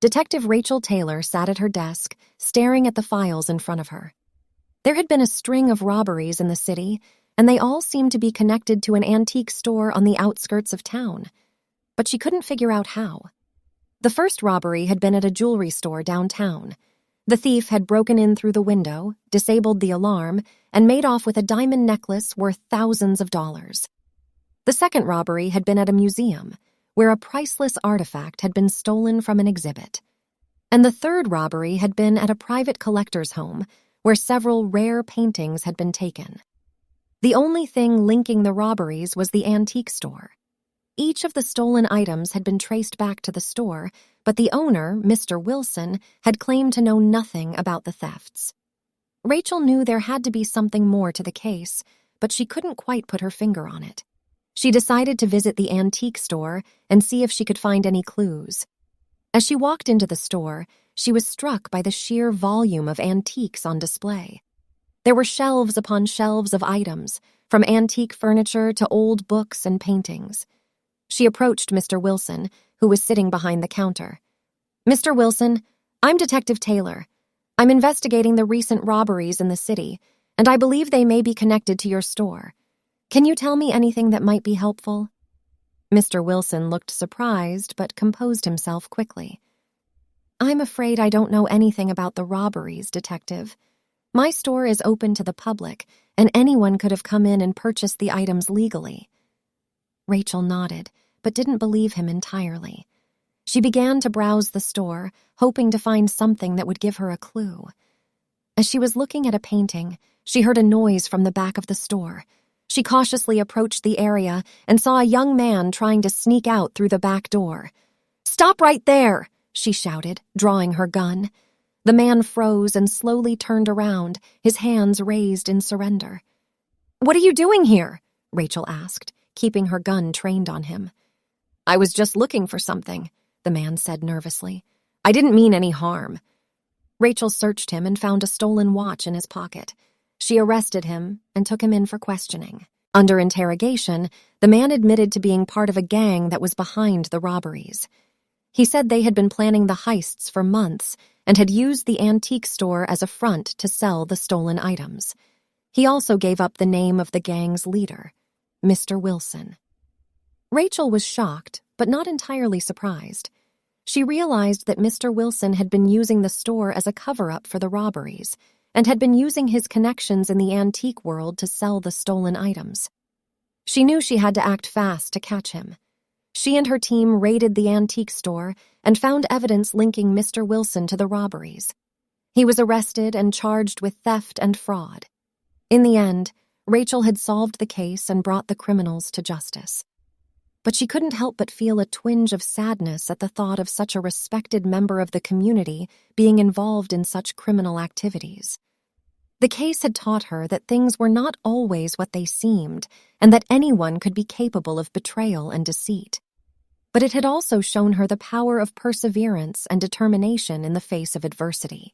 Detective Rachel Taylor sat at her desk, staring at the files in front of her. There had been a string of robberies in the city, and they all seemed to be connected to an antique store on the outskirts of town. But she couldn't figure out how. The first robbery had been at a jewelry store downtown. The thief had broken in through the window, disabled the alarm, and made off with a diamond necklace worth thousands of dollars. The second robbery had been at a museum, where a priceless artifact had been stolen from an exhibit. And the third robbery had been at a private collector's home, where several rare paintings had been taken. The only thing linking the robberies was the antique store. Each of the stolen items had been traced back to the store, but the owner, Mr. Wilson, had claimed to know nothing about the thefts. Rachel knew there had to be something more to the case, but she couldn't quite put her finger on it. She decided to visit the antique store and see if she could find any clues. As she walked into the store, she was struck by the sheer volume of antiques on display. There were shelves upon shelves of items, from antique furniture to old books and paintings. She approached Mr. Wilson, who was sitting behind the counter. "Mr. Wilson, I'm Detective Taylor. I'm investigating the recent robberies in the city, and I believe they may be connected to your store. Can you tell me anything that might be helpful?" Mr. Wilson looked surprised but composed himself quickly. "I'm afraid I don't know anything about the robberies, Detective. My store is open to the public, and anyone could have come in and purchased the items legally." Rachel nodded, but didn't believe him entirely. She began to browse the store, hoping to find something that would give her a clue. As she was looking at a painting, she heard a noise from the back of the store. She cautiously approached the area and saw a young man trying to sneak out through the back door. "Stop right there!" she shouted, drawing her gun. The man froze and slowly turned around, his hands raised in surrender. "What are you doing here?" Rachel asked, keeping her gun trained on him. "I was just looking for something," the man said nervously. "I didn't mean any harm." Rachel searched him and found a stolen watch in his pocket. She arrested him and took him in for questioning. Under interrogation, the man admitted to being part of a gang that was behind the robberies. He said they had been planning the heists for months and had used the antique store as a front to sell the stolen items. He also gave up the name of the gang's leader, Mr. Wilson. Rachel was shocked, but not entirely surprised. She realized that Mr. Wilson had been using the store as a cover-up for the robberies, and had been using his connections in the antique world to sell the stolen items. She knew she had to act fast to catch him. She and her team raided the antique store and found evidence linking Mr. Wilson to the robberies. He was arrested and charged with theft and fraud. In the end, Rachel had solved the case and brought the criminals to justice. But she couldn't help but feel a twinge of sadness at the thought of such a respected member of the community being involved in such criminal activities. The case had taught her that things were not always what they seemed, and that anyone could be capable of betrayal and deceit. But it had also shown her the power of perseverance and determination in the face of adversity.